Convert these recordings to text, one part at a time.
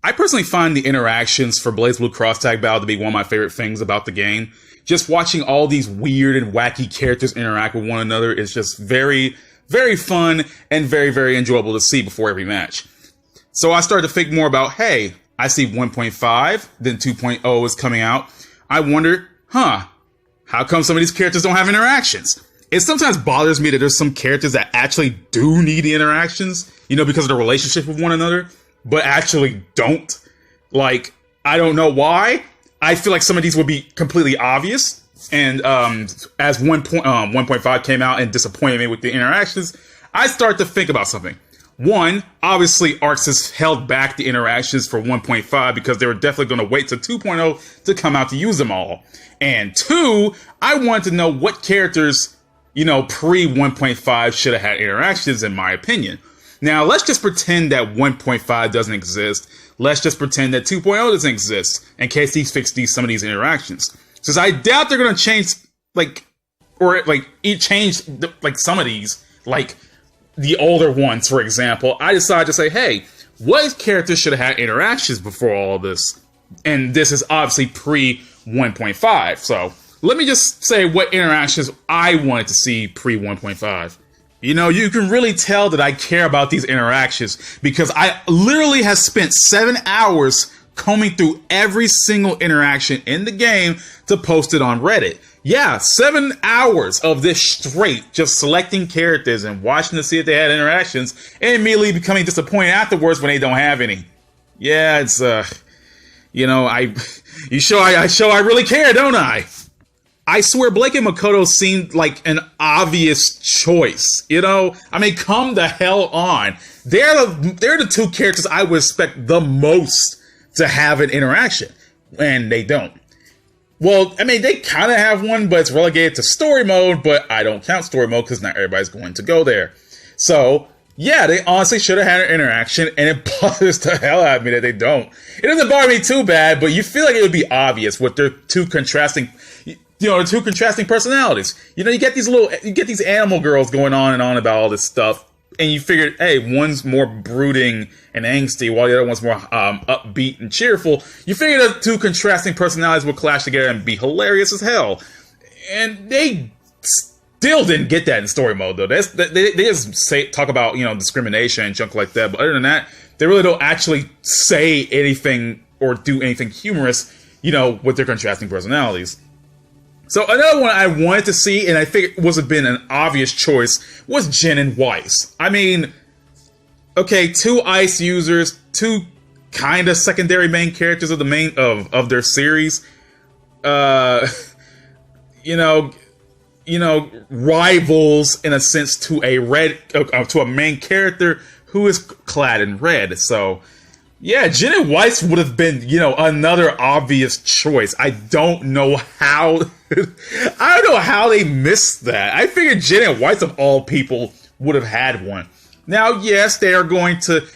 I personally find the interactions for BlazBlue Cross-Tag Battle to be one of my favorite things about the game. Just watching all these weird and wacky characters interact with one another is just very, very fun and very, very enjoyable to see before every match. So I started to think more about, hey, I see 1.5, then 2.0 is coming out. I wonder, how come some of these characters don't have interactions? It sometimes bothers me that there's some characters that actually do need the interactions, because of the relationship with one another, but actually don't. Like, I don't know why. I feel like some of these would be completely obvious. And as 1.5 came out and disappointed me with the interactions, I start to think about something. One, obviously, Arcs has held back the interactions for 1.5 because they were definitely going to wait till 2.0 to come out to use them all. And two, I wanted to know what characters, pre-1.5 should have had interactions, in my opinion. Now, let's just pretend that 1.5 doesn't exist. Let's just pretend that 2.0 doesn't exist in case he fixed some of these interactions. Since I doubt they're going to change, change some of these, like the older ones, for example. I decided to say, hey, what characters should have had interactions before all of this? And this is obviously pre-1.5. So let me just say what interactions I wanted to see pre-1.5. You can really tell that I care about these interactions because I literally have spent 7 hours combing through every single interaction in the game to post it on Reddit. Yeah, 7 hours of this straight, just selecting characters and watching to see if they had interactions and immediately becoming disappointed afterwards when they don't have any. Yeah, it's, I really care, don't I? I swear Blake and Makoto seemed like an obvious choice, come the hell on. They're the two characters I would expect the most to have an interaction, and they don't. Well, they kind of have one, but it's relegated to story mode, but I don't count story mode because not everybody's going to go there. So, yeah, they honestly should have had an interaction, and it bothers the hell out of me that they don't. It doesn't bother me too bad, but you feel like it would be obvious with their two contrasting personalities. You get these animal girls going on and on about all this stuff, and you figured, hey, one's more brooding and angsty, while the other one's more upbeat and cheerful. You figure the two contrasting personalities will clash together and be hilarious as hell. And they still didn't get that in story mode, though. They just talk about, discrimination and junk like that, but other than that, they really don't actually say anything or do anything humorous, with their contrasting personalities. So another one I wanted to see, and I think it would have been an obvious choice, was Jin and Weiss. Two ice users, two kind of secondary main characters of the main of their series. Rivals in a sense to a main character who is clad in red. So yeah, Jin and Weiss would have been, another obvious choice. I don't know how they missed that. I figured Jin and Weiss of all people would have had one. Now, yes, they are going to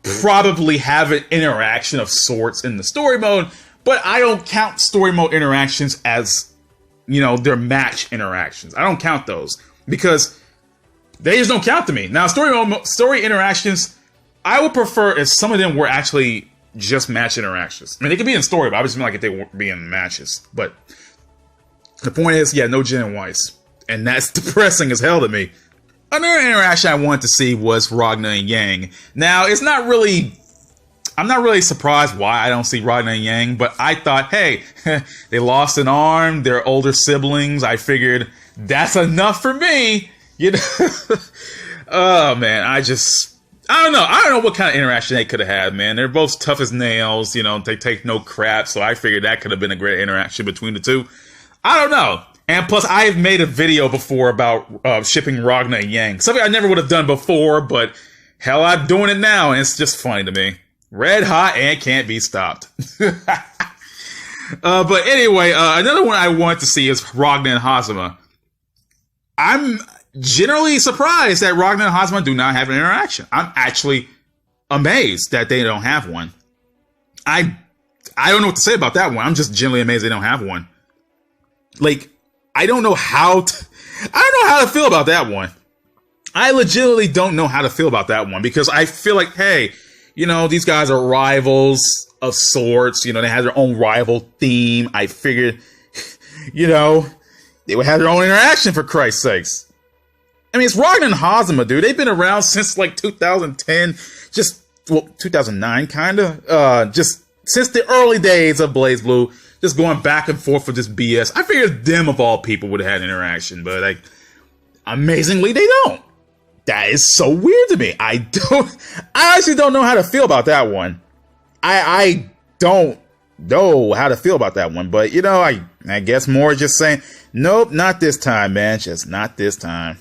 probably have an interaction of sorts in the story mode, but I don't count story mode interactions as, their match interactions. I don't count those because they just don't count to me. Now, story interactions, I would prefer if some of them were actually just match interactions. They could be in story, but I just mean like if they won't be in matches. But the point is, yeah, no Jin and Weiss. And that's depressing as hell to me. Another interaction I wanted to see was Ragna and Yang. Now, I'm not really surprised why I don't see Ragna and Yang, but I thought, hey, they lost an arm, they're older siblings. I figured that's enough for me. Oh, man, I don't know. I don't know what kind of interaction they could have had, man. They're both tough as nails, they take no crap, so I figured that could have been a great interaction between the two. I don't know. And plus, I've made a video before about shipping Ragna and Yang. Something I never would have done before, but hell, I'm doing it now, and it's just funny to me. Red hot and can't be stopped. But anyway, another one I wanted to see is Ragna and Hazama. I'm generally surprised that Ragna and Hazama do not have an interaction. I'm actually amazed that they don't have one. I don't know what to say about that one. I'm just generally amazed they don't have one. I don't know how to feel about that one. I legitimately don't know how to feel about that one because I feel like, hey, you know, these guys are rivals of sorts. You know, they have their own rival theme. I figured, you know, they would have their own interaction, for Christ's sakes. I mean, it's Ragnar and Hazama, dude. They've been around since like 2010, just, well, 2009, kind of. Just since the early days of BlazBlue, just going back and forth with this BS. I figured them, of all people, would have had interaction, but like, amazingly, they don't. That is so weird to me. I actually don't know how to feel about that one. I don't know how to feel about that one, but you know, I guess more just saying, nope, not this time, man. Just not this time.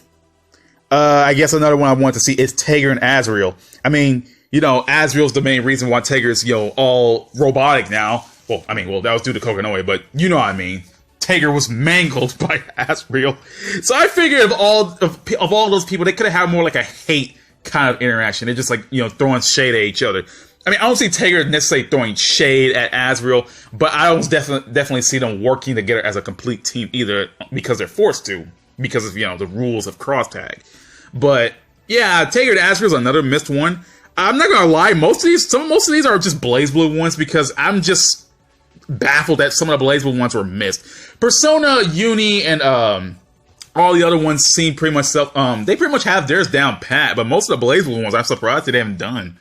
I guess another one I want to see is Tager and Azrael. I mean, you know, Azrael's the main reason why Tager's, you know, all robotic now. Well, I mean, that was due to Kokonoe, but you know what I mean. Tager was mangled by Azrael. So I figured of all those people, they could have had more like a hate kind of interaction. They're just like, you know, throwing shade at each other. I mean, I don't see Tager necessarily throwing shade at Azrael, but I don't definitely see them working together as a complete team either, because they're forced to, because of, you know, the rules of cross tag. But yeah, Tager and Azrael's another missed one. I'm not gonna lie, most of these are just BlazBlue ones, because I'm just baffled that some of the BlazBlue ones were missed. Persona, Uni, and all the other ones seem pretty much they pretty much have theirs down pat, but most of the BlazBlue ones, I'm surprised they haven't done.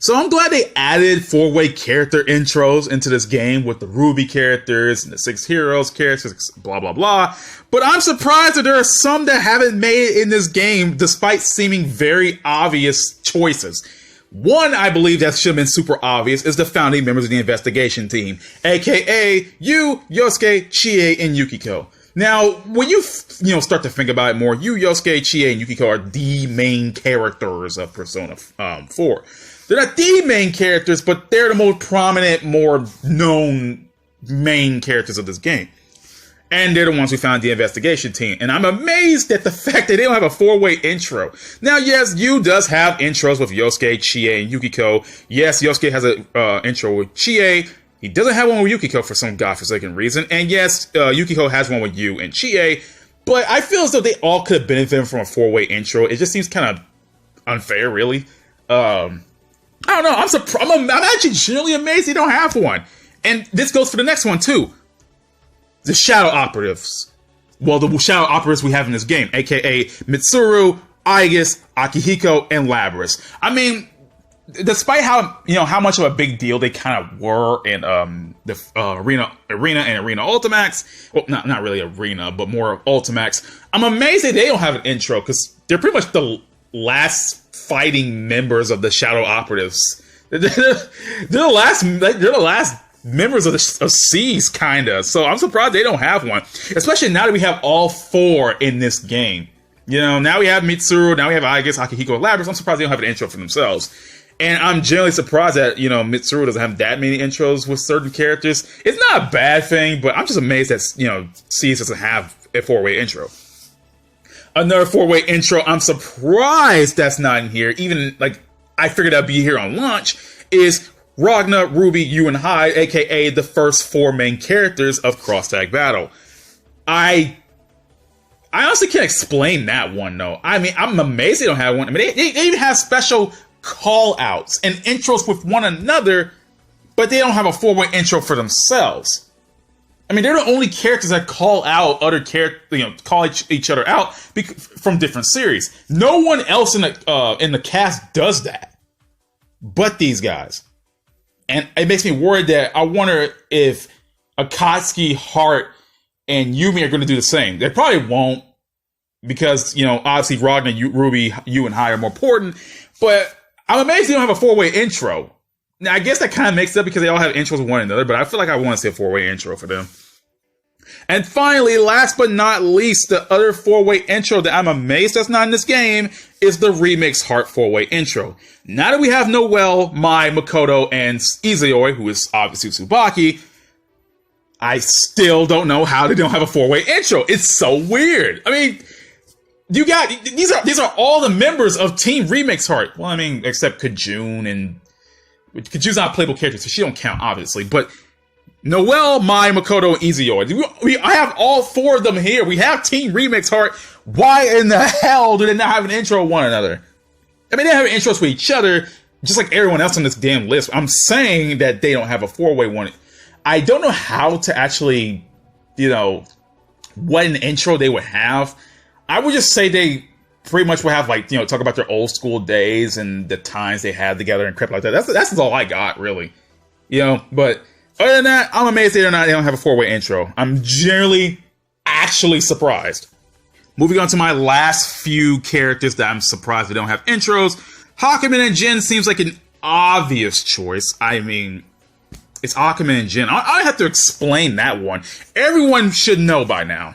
So I'm glad they added 4-way character intros into this game with the RWBY characters and the 6 heroes characters, blah, blah, blah. But I'm surprised that there are some that haven't made it in this game, despite seeming very obvious choices. One, I believe that should have been super obvious, is the founding members of the investigation team, aka you, Yosuke, Chie, and Yukiko. Now, when you start to think about it more, you, Yosuke, Chie, and Yukiko are the main characters of Persona 4. They're not the main characters, but they're the most prominent, more known main characters of this game. And they're the ones who found the investigation team. And I'm amazed at the fact that they don't have a 4-way intro. Now, yes, Yu does have intros with Yosuke, Chie, and Yukiko. Yes, Yosuke has an intro with Chie. He doesn't have one with Yukiko for some godforsaken reason. And yes, Yukiko has one with Yu and Chie. But I feel as though they all could have benefited from a 4-way intro. It just seems kind of unfair, really. I don't know. I'm actually genuinely amazed they don't have one. And this goes for the next one, too. The Shadow Operatives. Well, the Shadow Operatives we have in this game, aka Mitsuru, Aigis, Akihiko, and Labras. I mean, despite how much of a big deal they kind of were in the Arena and Arena Ultimax, well, not really Arena, but more of Ultimax, I'm amazed that they don't have an intro, because they're pretty much the last fighting members of the Shadow Operatives. They're the last members of C's, kinda. So I'm surprised they don't have one, especially now that we have all 4 in this game. You know, now we have Mitsuru, now we have Aigis, Akihiko, and Labras. I'm surprised they don't have an intro for themselves. And I'm generally surprised that, you know, Mitsuru doesn't have that many intros with certain characters. It's not a bad thing, but I'm just amazed that, you know, C's doesn't have a 4-way intro. Another 4-way intro I'm surprised that's not in here, even, like, I figured that'd be here on launch, is Ragnar, RWBY, Yu, and Hyde, aka the first 4 main characters of Cross Tag Battle. I honestly can't explain that one, though. I mean, I'm amazed they don't have one. I mean, they even have special call-outs and intros with one another, but they don't have a 4-way intro for themselves. I mean, they're the only characters that call out other characters, you know, call each other out from different series. No one else in the cast does that, but these guys. And it makes me worried that I wonder if Akatsuki, Heart, and Yumi are going to do the same. They probably won't, because, you know, obviously Ragnar, RWBY, Yu, and Hyde are more important. But I'm amazed they don't have a 4-way intro. Now, I guess that kind of makes it up because they all have intros with one another, but I feel like I want to see a 4-way intro for them. And finally, last but not least, the other 4-way intro that I'm amazed that's not in this game is the Remix Heart 4-way intro. Now that we have Noelle, Mai, Makoto, and Izayoi, who is obviously Tsubaki, I still don't know how they don't have a 4-way intro. It's so weird. I mean, these are all the members of Team Remix Heart. Well, I mean, except Kajun, and Kajun's not a playable character, so she don't count, obviously. But Noelle, Mai, Makoto, and Izayoi. I have all 4 of them here. We have Team Remix Heart. Why in the hell do they not have an intro with one another? I mean, they have intros with each other, just like everyone else on this damn list, I'm saying that they don't have a 4-way one. I don't know how to actually, what an intro they would have. I would just say they pretty much would have, like, talk about their old school days and the times they had together and crap like that. That's all I got, really. But other than that, I'm amazed they don't have a 4-way intro. I'm generally actually surprised. Moving on to my last few characters that I'm surprised they don't have intros. Hakumen and Jin seems like an obvious choice. I mean, it's Hakumen and Jin. I don't have to explain that one. Everyone should know by now.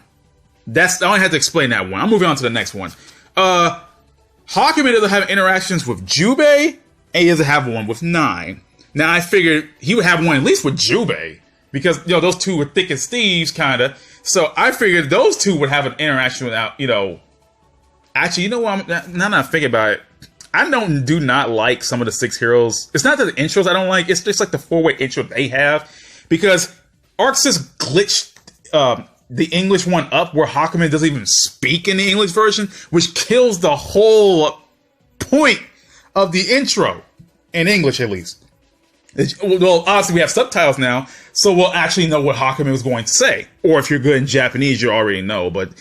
I don't have to explain that one. I'm moving on to the next one. Hakumen doesn't have interactions with Jubei, and he doesn't have one with 9. Now, I figured he would have one at least with Jubei, because, those two were thick as thieves, kind of. So I figured those two would have an interaction without, Actually, what? Now that I think about it, I do not like some of the 6 heroes. It's not that the intros I don't like, it's just like the 4-way intro they have. Because Arxis glitched the English one up where Hakumen doesn't even speak in the English version, which kills the whole point of the intro. In English, at least. Well, obviously we have subtitles now, so we'll actually know what Hakumen was going to say. Or if you're good in Japanese, you already know. But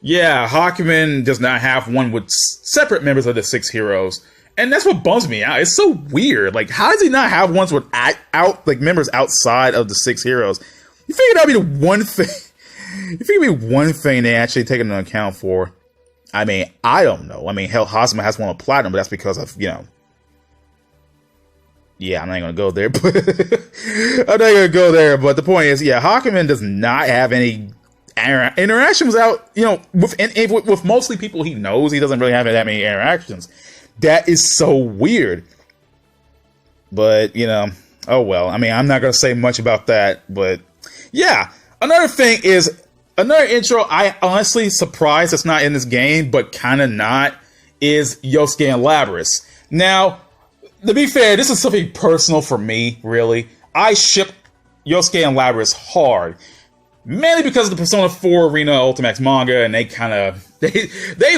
yeah, Hakumen does not have one with separate members of the 6 heroes. And that's what bums me out. It's so weird. Like, how does he not have ones with members outside of the 6 heroes? You figure that'd be the one thing. You figure it'd be one thing they actually take into account for. I mean, I don't know. I mean, hell, Hazama has one with Platinum, but that's because of, Yeah, I'm not going to go there, but But the point is, yeah, Hakumen does not have any interactions without, with mostly people he knows. He doesn't really have that many interactions. That is so weird. But, oh well. I mean, I'm not going to say much about that, but yeah. Another thing is, another intro I honestly surprised it's not in this game, but kind of not, is Yosuke and Labris. Now, to be fair, this is something personal for me, really. I ship Yosuke and Labris hard. Mainly because of the Persona 4 Arena Ultimax manga, and they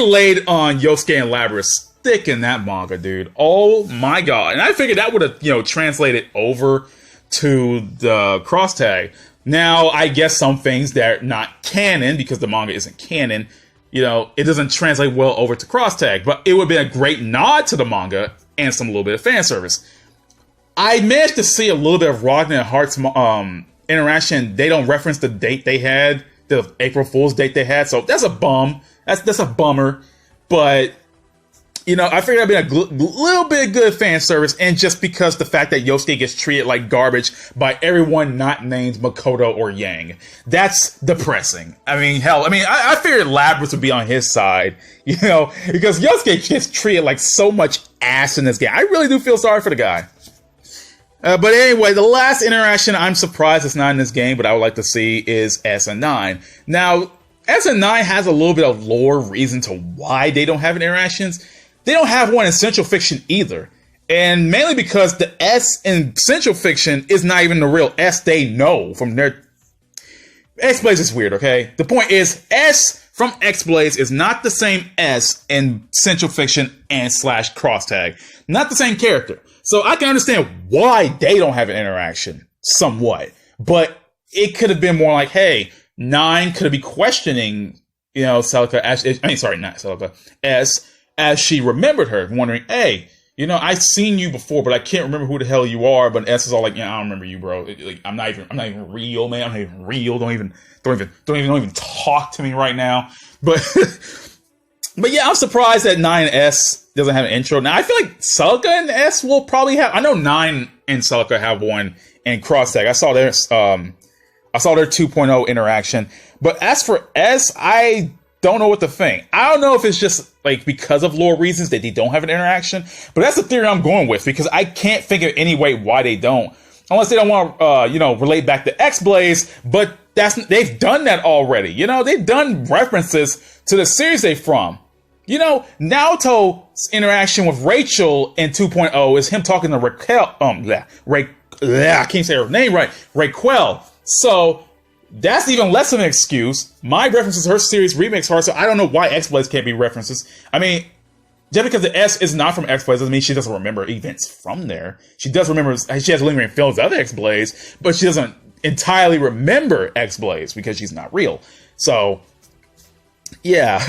laid on Yosuke and Labris thick in that manga, dude. Oh my god. And I figured that would have, translated over to the cross tag. Now, I guess some things that are not canon, because the manga isn't canon, it doesn't translate well over to cross tag. But it would have been a great nod to the manga and some little bit of fan service. I managed to see a little bit of Ragnar and Hart's interaction. They don't reference the date they had, the April Fool's date they had, so that's a bum. That's a bummer. But I figured that'd be a little bit of good fan service, and just because the fact that Yosuke gets treated like garbage by everyone not named Makoto or Yang. That's depressing. I mean, hell, I figured Labris would be on his side, because Yosuke gets treated like so much ass in this game. I really do feel sorry for the guy. But anyway, the last interaction I'm surprised it's not in this game, but I would like to see is S and 9. Now, S and 9 has a little bit of lore reason to why they don't have interactions. They don't have one in Central Fiction either. And mainly because the S in Central Fiction is not even the real S they know from their... X-Blaze is weird, okay? The point is, S from X-Blaze is not the same S in Central Fiction and / cross tag. Not the same character. So I can understand why they don't have an interaction, somewhat. But it could have been more like, hey, 9 could be questioning, Celica, not Celica, S, as she remembered her, wondering, hey, I've seen you before, but I can't remember who the hell you are. But S is all like, I don't remember you, bro. I'm not even real, man. I'm not even real. Don't even talk to me right now. But yeah, I'm surprised that 9S doesn't have an intro. Now I feel like Celica and S will probably have. I know 9 and Celica have one in cross tag. I saw their 2.0 interaction. But as for S, I don't know what to think. I don't know if it's just like because of lore reasons that they don't have an interaction, but that's the theory I'm going with, because I can't think of any way why they don't, unless they don't want to, relate back to X-Blaze. But they've done that already. They've done references to the series they from. Naoto's interaction with Rachel in 2.0 is him talking to Raquel. I can't say her name right. Raquel. So that's even less of an excuse. My references her series remakes her, so I don't know why X-Blaze can't be references. I mean, just because the S is not from X-Blaze doesn't mean she doesn't remember events from there. She does remember, she has lingering feelings of other X-Blaze, but she doesn't entirely remember X-Blaze because she's not real. So, yeah.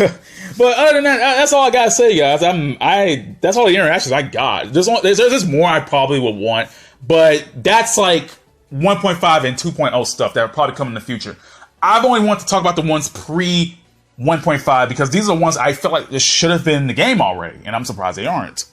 But other than that, that's all I gotta say, guys. That's all the interactions I got. There's just more I probably would want, but that's like 1.5 and 2.0 stuff that will probably come in the future. I've only wanted to talk about the ones pre 1.5 because these are the ones I feel like this should have been in the game already, and I'm surprised they aren't.